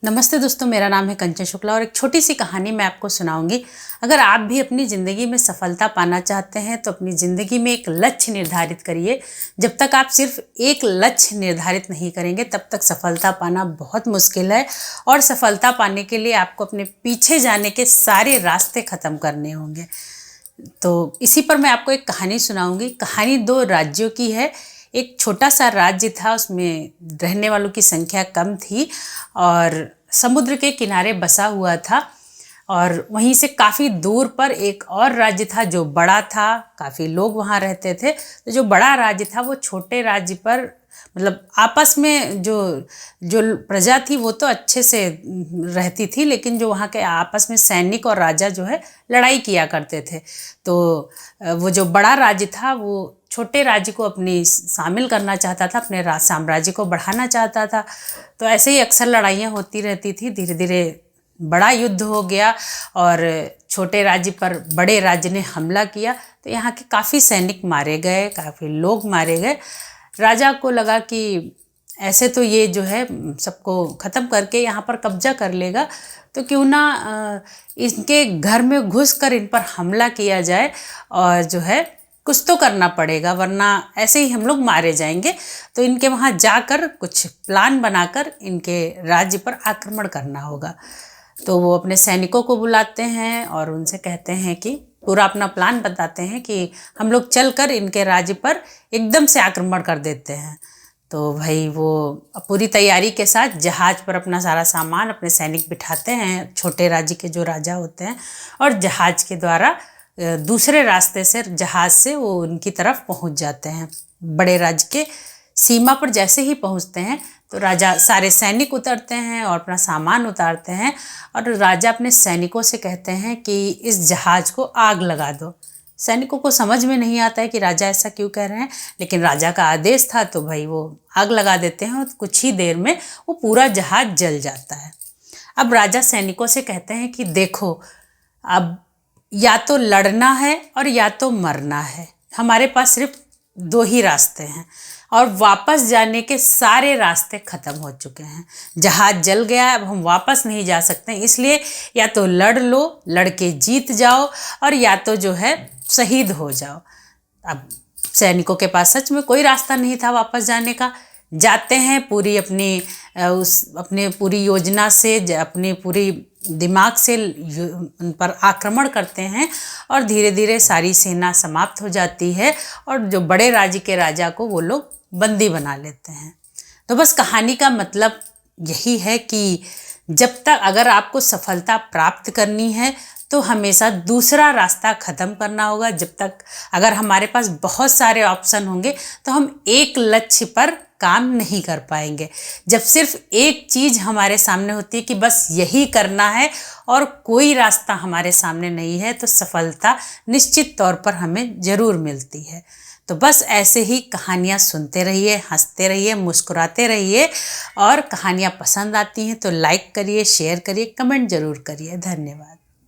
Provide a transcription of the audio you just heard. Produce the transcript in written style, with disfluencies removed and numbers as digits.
नमस्ते दोस्तों, मेरा नाम है कंचन शुक्ला और एक छोटी सी कहानी मैं आपको सुनाऊंगी। अगर आप भी अपनी ज़िंदगी में सफलता पाना चाहते हैं तो अपनी ज़िंदगी में एक लक्ष्य निर्धारित करिए। जब तक आप सिर्फ एक लक्ष्य निर्धारित नहीं करेंगे तब तक सफलता पाना बहुत मुश्किल है। और सफलता पाने के लिए आपको अपने पीछे जाने के सारे रास्ते ख़त्म करने होंगे। तो इसी पर मैं आपको एक कहानी सुनाऊंगी। कहानी दो राज्यों की है। एक छोटा सा राज्य था, उसमें रहने वालों की संख्या कम थी और समुद्र के किनारे बसा हुआ था। और वहीं से काफ़ी दूर पर एक और राज्य था जो बड़ा था, काफ़ी लोग वहाँ रहते थे। तो जो बड़ा राज्य था वो छोटे राज्य पर मतलब आपस में जो जो प्रजा थी वो तो अच्छे से रहती थी, लेकिन जो वहाँ के आपस में सैनिक और राजा जो है लड़ाई किया करते थे। तो वो जो बड़ा राज्य था वो छोटे राज्य को अपनी शामिल करना चाहता था, अपने साम्राज्य को बढ़ाना चाहता था। तो ऐसे ही अक्सर लड़ाइयाँ होती रहती थी। धीरे धीरे बड़ा युद्ध हो गया और छोटे राज्य पर बड़े राज्य ने हमला किया। तो यहाँ के काफ़ी सैनिक मारे गए, काफ़ी लोग मारे गए। राजा को लगा कि ऐसे तो ये जो है सबको ख़त्म करके यहाँ पर कब्जा कर लेगा, तो क्यों ना इनके घर में घुसकर इन पर हमला किया जाए और जो है कुछ तो करना पड़ेगा, वरना ऐसे ही हम लोग मारे जाएंगे। तो इनके वहाँ जाकर कुछ प्लान बनाकर इनके राज्य पर आक्रमण करना होगा। तो वो अपने सैनिकों को बुलाते हैं और उनसे कहते हैं कि पूरा अपना प्लान बताते हैं कि हम लोग चलकर इनके राज्य पर एकदम से आक्रमण कर देते हैं। तो भाई वो पूरी तैयारी के साथ जहाज़ पर अपना सारा सामान, अपने सैनिक बिठाते हैं, छोटे राज्य के जो राजा होते हैं, और जहाज़ के द्वारा दूसरे रास्ते से जहाज़ से वो उनकी तरफ पहुंच जाते हैं। बड़े राज्य के सीमा पर जैसे ही पहुंचते हैं तो राजा सारे सैनिक उतरते हैं और अपना सामान उतारते हैं। और राजा अपने सैनिकों से कहते हैं कि इस जहाज़ को आग लगा दो। सैनिकों को समझ में नहीं आता है कि राजा ऐसा क्यों कह रहे हैं, लेकिन राजा का आदेश था तो भाई वो आग लगा देते हैं और कुछ ही देर में वो पूरा जहाज़ जल जाता है। अब राजा सैनिकों से कहते हैं कि देखो, अब या तो लड़ना है और या तो मरना है। हमारे पास सिर्फ दो ही रास्ते हैं और वापस जाने के सारे रास्ते ख़त्म हो चुके हैं। जहाज़ जल गया है, अब हम वापस नहीं जा सकते, इसलिए या तो लड़ लो, लड़के जीत जाओ, और या तो जो है शहीद हो जाओ। अब सैनिकों के पास सच में कोई रास्ता नहीं था वापस जाने का। जाते हैं पूरी अपने पूरी योजना से, अपने पूरी दिमाग से उन पर आक्रमण करते हैं और धीरे धीरे सारी सेना समाप्त हो जाती है और जो बड़े राज्य के राजा को वो लोग बंदी बना लेते हैं। तो बस कहानी का मतलब यही है कि जब तक अगर आपको सफलता प्राप्त करनी है तो हमेशा दूसरा रास्ता ख़त्म करना होगा। जब तक अगर हमारे पास बहुत सारे ऑप्शन होंगे तो हम एक लक्ष्य पर काम नहीं कर पाएंगे। जब सिर्फ एक चीज़ हमारे सामने होती है कि बस यही करना है और कोई रास्ता हमारे सामने नहीं है, तो सफलता निश्चित तौर पर हमें ज़रूर मिलती है। तो बस ऐसे ही कहानियाँ सुनते रहिए, हंसते रहिए, मुस्कुराते रहिए। और कहानियाँ पसंद आती हैं तो लाइक करिए, शेयर करिए, कमेंट ज़रूर करिए। धन्यवाद।